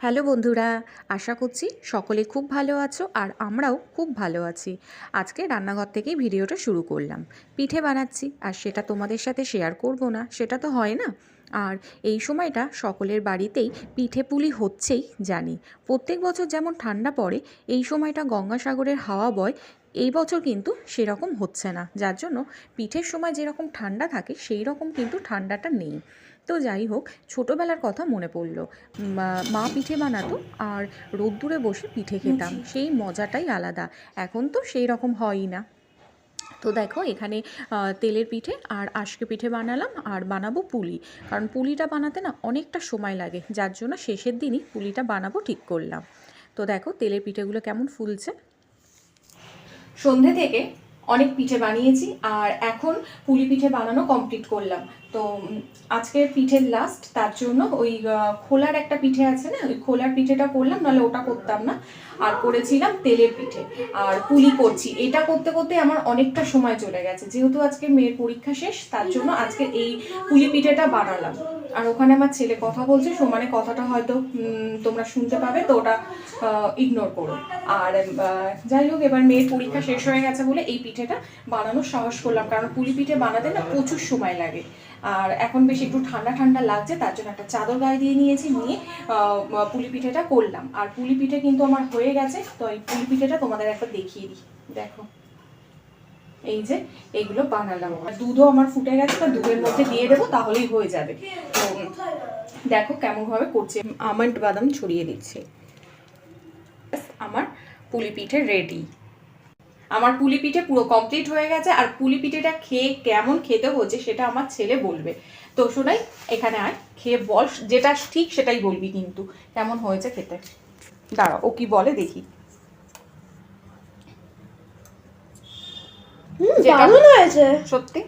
Hello বন্ধুরা, আশা করছি সকলে খুব ভালো আছো আর আমরাও খুব ভালো আছি। আজকে রান্নাঘর থেকেই ভিডিওটা শুরু করলাম। পিঠে বানাচ্ছি আর সেটা তোমাদের সাথে শেয়ার করব না সেটা তো হয় না। আর এই সময়টা সকলের বাড়িতেই পিঠে পুলি হচ্ছেই জানি। প্রত্যেক বছর যেমন ঠান্ডা পড়ে এই সময়টা গঙ্গাসাগরের হাওয়া বয়, এই বছর কিন্তু সেরকম হচ্ছে না, যার জন্য পিঠের সময় যেরকম ঠান্ডা থাকে সেই রকম কিন্তু ঠান্ডাটা নেই। তো যাই হোক, ছোটোবেলার কথা মনে পড়লো। মা পিঠে বানাতো আর রোদ্দুরে বসে পিঠে খেতাম, সেই মজাটাই আলাদা। এখন তো সেই রকম হয়ই না। তো দেখো এখানে তেলের পিঠে আর আজকে পিঠে বানালাম আর বানাবো পুলি, কারণ পুলিটা বানাতে না অনেকটা সময় লাগে, যার জন্য শেষের দিনই পুলিটা বানাবো ঠিক করলাম। তো দেখো তেলের পিঠেগুলো কেমন ফুলছে। সন্ধে থেকে অনেক পিঠে বানিয়েছি আর এখন পুলি পিঠে বানানো কমপ্লিট করলাম। তো আজকের পিঠের লাস্ট, তার জন্য ওই খোলার একটা পিঠে আছে না, ওই খোলার পিঠেটা করলাম, নাহলে ওটা করতাম না। আর করেছিলাম তেলের পিঠে আর পুলি করছি। এটা করতে করতে আমার অনেকটা সময় চলে গেছে, যেহেতু আজকে মেয়ের পরীক্ষা শেষ, তার জন্য আজকে এই পুলি পিঠেটা বানালাম। আর ওখানে আমার ছেলে কথা বলছে, সমানে কথাটা হয়তো তোমরা শুনতে পাবে, তো ওটা ইগনোর করো। আর যাই হোক, এবার মেয়ের পরীক্ষা শেষ হয়ে গেছে বলে এই পিঠেটা বানানোর সাহস করলাম, কারণ পুলি পিঠে বানাতে না প্রচুর সময় লাগে। আর এখন বেশ একটু ঠান্ডা ঠান্ডা লাগছে, তার জন্য একটা চাদর গায়ে দিয়ে নিয়েছি, নিয়ে পুলি পিঠেটা করলাম। আর পুলি পিঠে কিন্তু আমার হয়ে গেছে, তো এই পুলি পিঠেটা তোমাদের একবার দেখিয়ে দিই। দেখো এই যে এইগুলো বানালাম, আর দুধও আমার ফুটে গেছে, তা দুধের মধ্যে দিয়ে দেবো, তাহলেই হয়ে যাবে। তো দেখো কেমন ভাবে করছে, আমন্ড বাদাম ছড়িয়ে দিচ্ছে। আমার পুলি পিঠে রেডি। আমার পুলি পিঠে পুরো কমপ্লিট হয়ে গেছে, আর পুলি পিঠেটা খেয়ে কেমন খেতে হচ্ছে সেটা আমার ছেলে বলবে। তো শোনাই, এখানে আয়, খেয়ে বল, যেটা ঠিক সেটাই বলবি কিন্তু কেমন হয়েছে খেতে। দাঁড়া, ও কি বলে দেখি। দারুণ হয়েছে সত্যি?